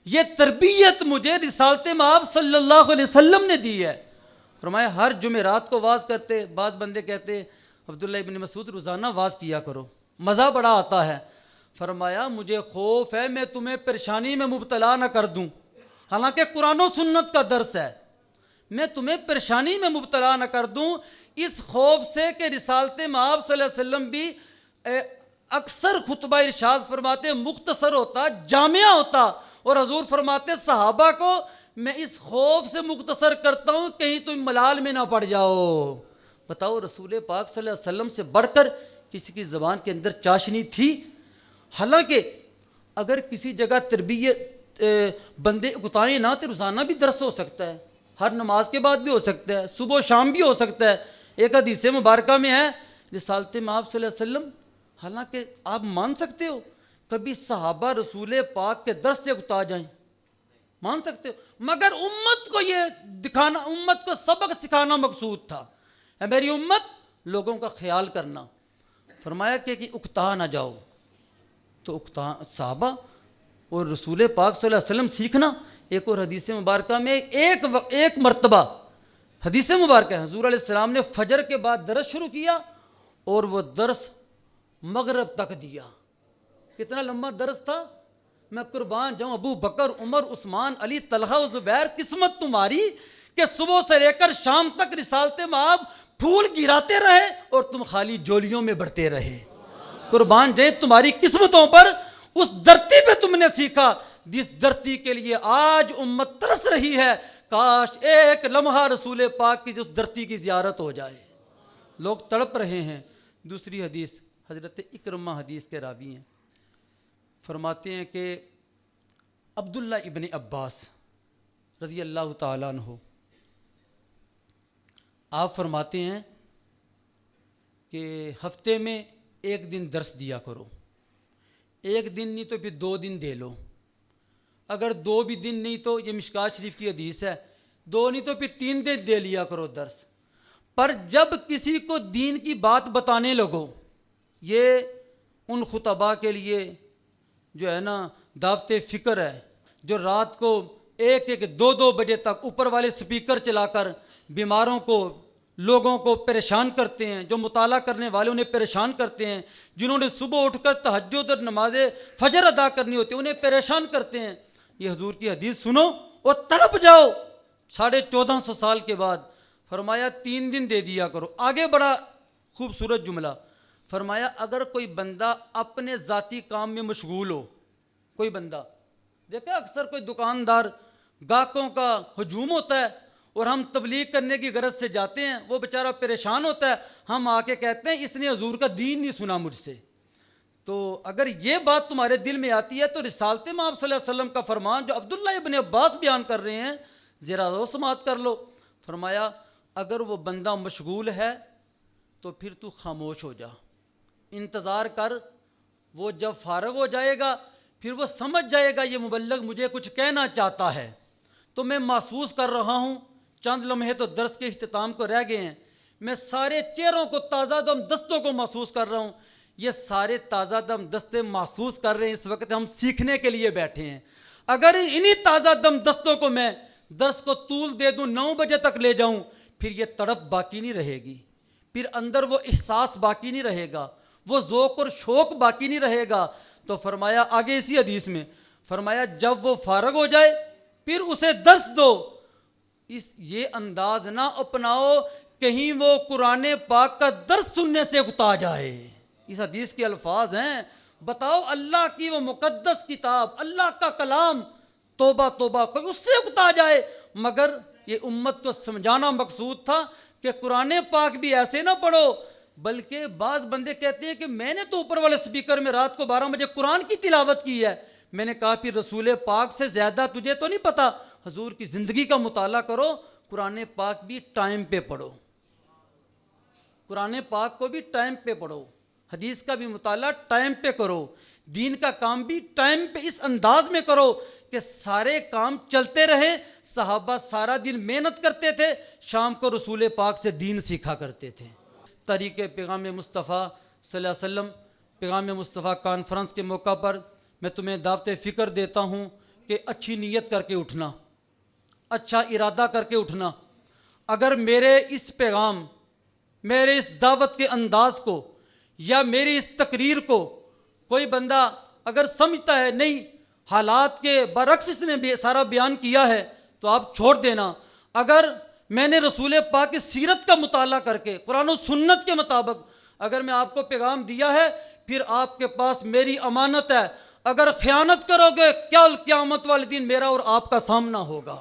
یہ تربیت مجھے رسالت مآب صلی اللہ علیہ وسلم نے دی ہے. فرمایا ہر جمعرات کو واز کرتے. بعض بندے کہتے عبداللہ ابن مسعود روزانہ واز کیا کرو, مزہ بڑا آتا ہے. فرمایا مجھے خوف ہے میں تمہیں پریشانی میں مبتلا نہ کر دوں, حالانکہ قرآن و سنت کا درس ہے, میں تمہیں پریشانی میں مبتلا نہ کر دوں, اس خوف سے کہ رسالت مآب صلی اللہ علیہ وسلم بھی اکثر خطبہ ارشاد فرماتے مختصر ہوتا, جامعہ ہوتا, اور حضور فرماتے صحابہ کو میں اس خوف سے مختصر کرتا ہوں کہیں تم ملال میں نہ پڑ جاؤ. بتاؤ رسول پاک صلی اللہ علیہ وسلم سے بڑھ کر کسی کی زبان کے اندر چاشنی تھی؟ حالانکہ اگر کسی جگہ تربیت بندے اکتائیں نہ تو روزانہ بھی درس ہو سکتا ہے, ہر نماز کے بعد بھی ہو سکتا ہے, صبح و شام بھی ہو سکتا ہے. ایک حدیث مبارکہ میں ہے رسالت مآب صلی اللہ علیہ وسلم, حالانکہ آپ مان سکتے ہو کبھی صحابہ رسول پاک کے درس سے اکتا جائیں, مان سکتے ہو, مگر امت کو یہ دکھانا, امت کو سبق سکھانا مقصود تھا, میری امت لوگوں کا خیال کرنا. فرمایا کہ اکتا نہ جاؤ. تو اکتا صحابہ اور رسول پاک صلی اللہ علیہ وسلم سیکھنا. ایک اور حدیث مبارکہ میں ایک مرتبہ حدیث مبارکہ ہے, حضور علیہ السلام نے فجر کے بعد درس شروع کیا اور وہ درس مغرب تک دیا. کتنا لمبا درس تھا, میں قربان جاؤں ابو بکر عمر عثمان علی طلحہ و زبیر, قسمت تمہاری کہ صبح سے لے کر شام تک رسالت مآب پھول گراتے رہے اور تم خالی جولیوں میں بڑھتے رہے. قربان جائیں تمہاری قسمتوں پر, اس دھرتی پہ تم نے سیکھا جس دھرتی کے لیے آج امت ترس رہی ہے. کاش ایک لمحہ رسول پاک کی جس دھرتی کی زیارت ہو جائے. لوگ تڑپ رہے ہیں. دوسری حدیث حضرت اکرمہ حدیث کے راوی ہیں, فرماتے ہیں کہ عبداللہ ابن عباس رضی اللہ تعالیٰ عنہ, آپ فرماتے ہیں کہ ہفتے میں ایک دن درس دیا کرو, ایک دن نہیں تو پھر 2 دن دے لو, اگر 2 بھی دن نہیں تو یہ مشکات شریف کی حدیث ہے, 2 نہیں تو پھر 3 دن دے لیا کرو درس. پر جب کسی کو دین کی بات بتانے لگو, یہ ان خطباء کے لیے جو ہے نا دعوت فکر ہے, جو رات کو 1-2 بجے تک اوپر والے سپیکر چلا کر بیماروں کو, لوگوں کو پریشان کرتے ہیں, جو مطالعہ کرنے والے انہیں پریشان کرتے ہیں, جنہوں نے صبح اٹھ کر تہجد اور نماز فجر ادا کرنی ہوتی ہے انہیں پریشان کرتے ہیں. یہ حضور کی حدیث سنو اور تڑپ جاؤ. 1450 سال کے بعد فرمایا 3 دن دے دیا کرو. آگے بڑا خوبصورت جملہ فرمایا اگر کوئی بندہ اپنے ذاتی کام میں مشغول ہو, کوئی بندہ دیکھا اکثر کوئی دکاندار گاہکوں کا ہجوم ہوتا ہے اور ہم تبلیغ کرنے کی غرض سے جاتے ہیں, وہ بیچارہ پریشان ہوتا ہے, ہم آ کے کہتے ہیں اس نے حضور کا دین نہیں سنا مجھ سے. تو اگر یہ بات تمہارے دل میں آتی ہے تو رسالت مآب صلی اللہ علیہ وسلم کا فرمان جو عبداللہ ابن عباس بیان کر رہے ہیں ذرا وہ سماعت کر لو. فرمایا اگر وہ بندہ مشغول ہے تو پھر تو خاموش ہو جا, انتظار کر, وہ جب فارغ ہو جائے گا پھر وہ سمجھ جائے گا یہ مبلغ مجھے کچھ کہنا چاہتا ہے. تو میں محسوس کر رہا ہوں, چند لمحے تو درس کے اختتام کو رہ گئے ہیں, میں سارے چہروں کو تازہ دم دستوں کو محسوس کر رہا ہوں. یہ سارے تازہ دم دستے محسوس کر رہے ہیں, اس وقت ہم سیکھنے کے لیے بیٹھے ہیں. اگر انہی تازہ دم دستوں کو میں درس کو طول دے دوں 9 بجے تک لے جاؤں, پھر یہ تڑپ باقی نہیں رہے گی, پھر اندر وہ احساس باقی نہیں رہے گا, وہ ذوق اور شوق باقی نہیں رہے گا. تو فرمایا آگے اسی حدیث میں فرمایا جب وہ فارغ ہو جائے پھر اسے درس دو. یہ انداز نہ اپناؤ کہیں وہ قرآن پاک کا درس سننے سے اکتا جائے. اس حدیث کے الفاظ ہیں, بتاؤ اللہ کی وہ مقدس کتاب, اللہ کا کلام, توبہ توبہ کوئی اس سے اکتا جائے. مگر یہ امت کو سمجھانا مقصود تھا کہ قرآن پاک بھی ایسے نہ پڑھو بلکہ بعض بندے کہتے ہیں کہ میں نے تو اوپر والے سپیکر میں رات کو 12 بجے قرآن کی تلاوت کی ہے. میں نے کہا پھر رسول پاک سے زیادہ تجھے تو نہیں پتا, حضور کی زندگی کا مطالعہ کرو, قرآن پاک بھی ٹائم پہ پڑھو, قرآن پاک کو بھی ٹائم پہ پڑھو, حدیث کا بھی مطالعہ ٹائم پہ کرو, دین کا کام بھی ٹائم پہ اس انداز میں کرو کہ سارے کام چلتے رہیں. صحابہ سارا دن محنت کرتے تھے, شام کو رسول پاک سے دین سیکھا کرتے تھے. طریقے پیغام مصطفیٰ صلی اللہ علیہ وسلم, پیغام مصطفیٰ کانفرنس کے موقع پر میں تمہیں دعوت فکر دیتا ہوں کہ اچھی نیت کر کے اٹھنا, اچھا ارادہ کر کے اٹھنا. اگر میرے اس پیغام, میرے اس دعوت کے انداز کو یا میری اس تقریر کو کوئی بندہ اگر سمجھتا ہے نہیں حالات کے برعکس اس نے بھی سارا بیان کیا ہے تو آپ چھوڑ دینا. اگر میں نے رسول پاک کی سیرت کا مطالعہ کر کے قرآن و سنت کے مطابق اگر میں آپ کو پیغام دیا ہے, پھر آپ کے پاس میری امانت ہے. اگر خیانت کرو گے کیا قیامت والے دن میرا اور آپ کا سامنا ہوگا,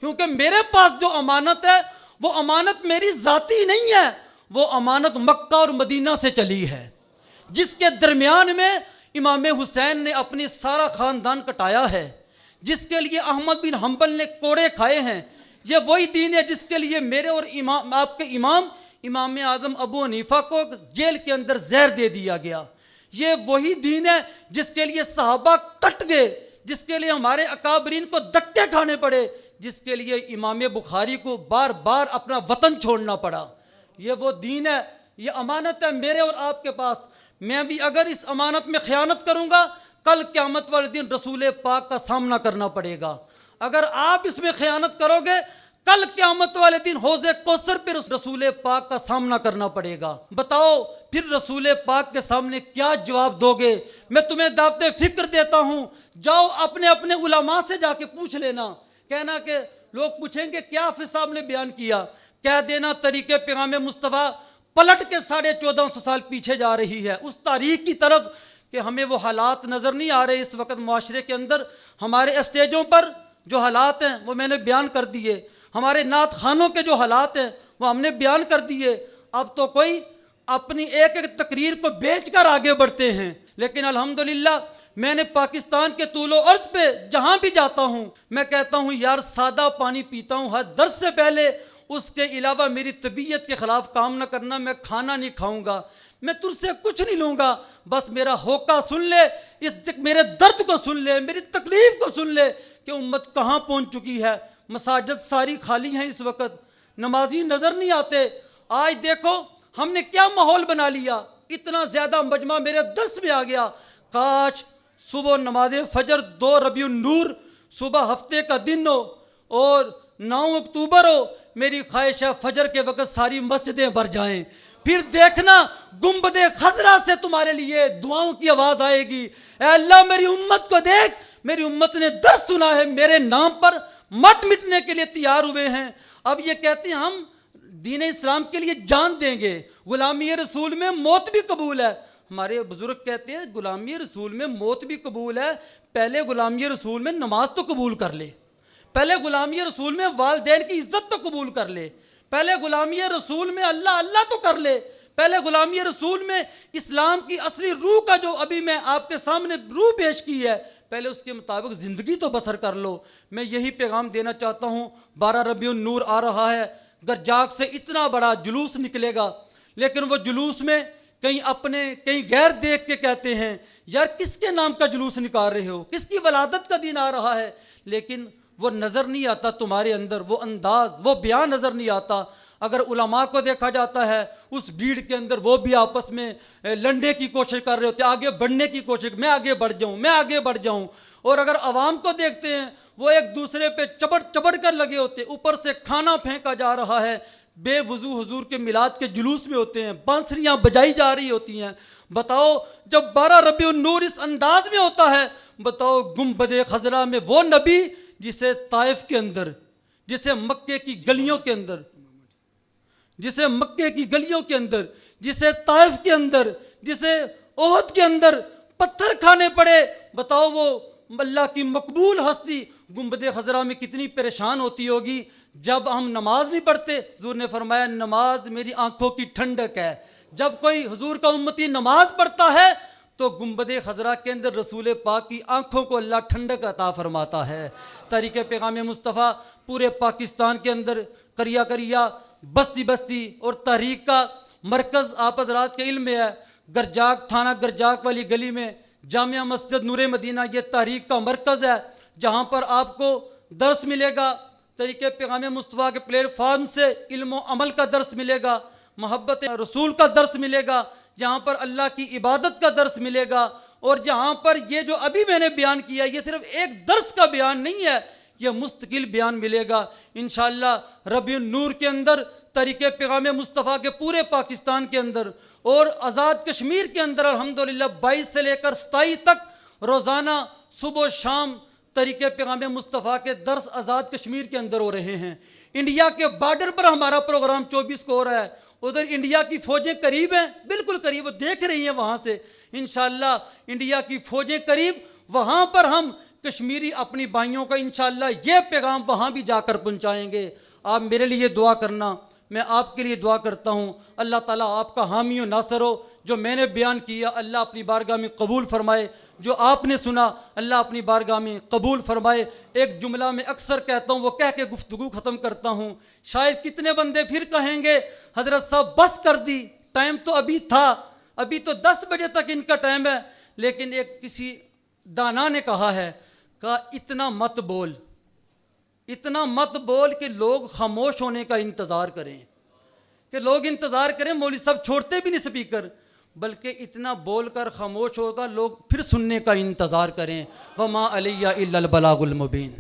کیونکہ میرے پاس جو امانت ہے وہ امانت میری ذاتی نہیں ہے, وہ امانت مکہ اور مدینہ سے چلی ہے, جس کے درمیان میں امام حسین نے اپنی سارا خاندان کٹایا ہے, جس کے لیے احمد بن حنبل نے کوڑے کھائے ہیں. یہ وہی دین ہے جس کے لیے میرے اور آپ کے امام اعظم ابو حنیفہ کو جیل کے اندر زہر دے دیا گیا. یہ وہی دین ہے جس کے لیے صحابہ کٹ گئے, جس کے لیے ہمارے اکابرین کو دھکے کھانے پڑے, جس کے لیے امام بخاری کو بار بار اپنا وطن چھوڑنا پڑا. یہ وہ دین ہے, یہ امانت ہے میرے اور آپ کے پاس. میں بھی اگر اس امانت میں خیانت کروں گا کل قیامت والے دن رسول پاک کا سامنا کرنا پڑے گا. اگر آپ اس میں خیانت کرو گے کل قیامت والے دن حوض کوثر پہ رسول پاک کا سامنا کرنا پڑے گا. بتاؤ پھر رسول پاک کے سامنے کیا جواب دو گے؟ میں تمہیں دعوت فکر دیتا ہوں, جاؤ اپنے اپنے علماء سے جا کے پوچھ لینا. کہنا کہ لوگ پوچھیں گے کیا حافظ صاحب نے بیان کیا, کہہ دینا طریقے پیغام مصطفیٰ پلٹ کے 1450 سال پیچھے جا رہی ہے اس تاریخ کی طرف کہ ہمیں وہ حالات نظر نہیں آ رہے اس وقت معاشرے کے اندر. ہمارے اسٹیجوں پر جو حالات ہیں وہ میں نے بیان کر دیے, ہمارے نعت خانوں کے جو حالات ہیں وہ ہم نے بیان کر دیے. اب تو کوئی اپنی ایک ایک تقریر کو بیچ کر آگے بڑھتے ہیں. لیکن الحمدللہ میں نے پاکستان کے طول و عرض پہ جہاں بھی جاتا ہوں میں کہتا ہوں یار سادہ پانی پیتا ہوں ہر درس سے پہلے, اس کے علاوہ میری طبیعت کے خلاف کام نہ کرنا. میں کھانا نہیں کھاؤں گا, میں تجھ سے کچھ نہیں لوں گا, بس میرا ہوکا سن لے, میرے درد کو سن لے, میری تکلیف کو سن لے کہ امت کہاں پہنچ چکی ہے. مساجد ساری خالی ہیں اس وقت, نمازی نظر نہیں آتے. آج دیکھو ہم نے کیا ماحول بنا لیا, اتنا زیادہ مجمع میرے درس میں آ گیا. کاش صبح نماز فجر 2 ربیع النور صبح ہفتے کا دن ہو اور 9 اکتوبر ہو, میری خواہش ہے فجر کے وقت ساری مسجدیں بھر جائیں. پھر دیکھنا گنبد خضرا سے تمہارے لیے دعاؤں کی آواز آئے گی, اے اللہ میری امت کو دیکھ, میری امت نے درس سنا ہے, میرے نام پر مٹ مٹنے کے لیے تیار ہوئے ہیں. اب یہ کہتے ہیں ہم دین اسلام کے لیے جان دیں گے, غلامی رسول میں موت بھی قبول ہے. ہمارے بزرگ کہتے ہیں غلامی رسول میں موت بھی قبول ہے, پہلے غلامی رسول میں نماز تو قبول کر لے, پہلے غلامی رسول میں والدین کی عزت تو قبول کر لے, پہلے غلامی رسول میں اللہ اللہ تو کر لے, پہلے غلامی رسول میں اسلام کی اصلی روح کا جو ابھی میں آپ کے سامنے روح پیش کی ہے پہلے اس کے مطابق زندگی تو بسر کر لو. میں یہی پیغام دینا چاہتا ہوں. 12 ربیع النور آ رہا ہے, گرجاگ سے اتنا بڑا جلوس نکلے گا, لیکن وہ جلوس میں کہیں اپنے کہیں غیر دیکھ کے کہتے ہیں یار کس کے نام کا جلوس نکال رہے ہو, کس کی ولادت کا دن آ رہا ہے, لیکن وہ نظر نہیں آتا تمہارے اندر, وہ انداز وہ بیان نظر نہیں آتا. اگر علماء کو دیکھا جاتا ہے اس بھیڑ کے اندر وہ بھی آپس میں لڑنے کی کوشش کر رہے ہوتے, آگے بڑھنے کی کوشش, میں آگے بڑھ جاؤں میں آگے بڑھ جاؤں. اور اگر عوام کو دیکھتے ہیں وہ ایک دوسرے پہ چبڑ کر لگے ہوتے, اوپر سے کھانا پھینکا جا رہا ہے, بے وضو حضور کے میلاد کے جلوس میں ہوتے ہیں, بانسریاں بجائی جا رہی ہوتی ہیں. بتاؤ جب 12 ربیع النور اس انداز میں ہوتا ہے, بتاؤ گنبد خضرا میں وہ نبی جسے طائف کے اندر, جسے مکے کی گلیوں کے اندر, جسے مکے کی گلیوں کے اندر, جسے طائف کے اندر, جسے احد کے اندر پتھر کھانے پڑے, بتاؤ وہ اللہ کی مقبول ہستی گنبد خضرا میں کتنی پریشان ہوتی ہوگی. جب ہم نماز نہیں پڑھتے حضور نے فرمایا نماز میری آنکھوں کی ٹھنڈک ہے, جب کوئی حضور کا امتی نماز پڑھتا ہے تو گنبد خضرا کے اندر رسول پاک کی آنکھوں کو اللہ ٹھنڈک عطا فرماتا ہے۔ تحریک پیغام مصطفیٰ پورے پاکستان کے اندر کریا کریا، بستی بستی اور تحریک کا مرکز آپ حضرات کے علم میں ہے۔ گرجاک تھانہ گرجاک والی گلی میں جامعہ مسجد نور مدینہ یہ تحریک کا مرکز ہے، جہاں پر آپ کو درس ملے گا، تحریک پیغام مصطفیٰ کے پلیٹ فارم سے علم و عمل کا درس ملے گا، محبت رسول کا درس ملے گا، جہاں پر اللہ کی عبادت کا درس ملے گا، اور جہاں پر یہ جو ابھی میں نے بیان کیا یہ صرف ایک درس کا بیان نہیں ہے، یہ مستقل بیان ملے گا انشاءاللہ ربیع النور کے اندر، تحریک پیغام مصطفیٰ کے پورے پاکستان کے اندر اور آزاد کشمیر کے اندر الحمدللہ 22 سے لے کر 27 تک روزانہ صبح و شام تحریک پیغام مصطفیٰ کے درس آزاد کشمیر کے اندر ہو رہے ہیں۔ انڈیا کے بارڈر پر ہمارا پروگرام 24 کو ہو رہا ہے، ادھر انڈیا کی فوجیں قریب ہیں، بالکل قریب، دیکھ رہی ہیں وہاں سے انشاءاللہ انڈیا کی فوجیں قریب، وہاں پر ہم کشمیری اپنی بھائیوں کا انشاءاللہ یہ پیغام وہاں بھی جا کر پہنچائیں گے۔ آپ میرے لیے دعا کرنا، میں آپ کے لیے دعا کرتا ہوں، اللہ تعالیٰ آپ کا حامی و ناصر ہو۔ جو میں نے بیان کیا اللہ اپنی بارگاہ میں قبول فرمائے، جو آپ نے سنا اللہ اپنی بارگاہ میں قبول فرمائے۔ ایک جملہ میں اکثر کہتا ہوں، وہ کہہ کے گفتگو ختم کرتا ہوں، شاید کتنے بندے پھر کہیں گے حضرت صاحب بس کر دی، ٹائم تو ابھی تھا، ابھی تو 10 بجے تک ان کا ٹائم ہے۔ لیکن ایک کسی دانا نے کہا ہے، کہا اتنا مت بول، اتنا مت بول کہ لوگ خاموش ہونے کا انتظار کریں، کہ لوگ انتظار کریں مولوی صاحب چھوڑتے بھی نہیں سپیکر، بلکہ اتنا بول کر خاموش ہوگا لوگ پھر سننے کا انتظار کریں۔ وما علیہ الا البلاغ المبین۔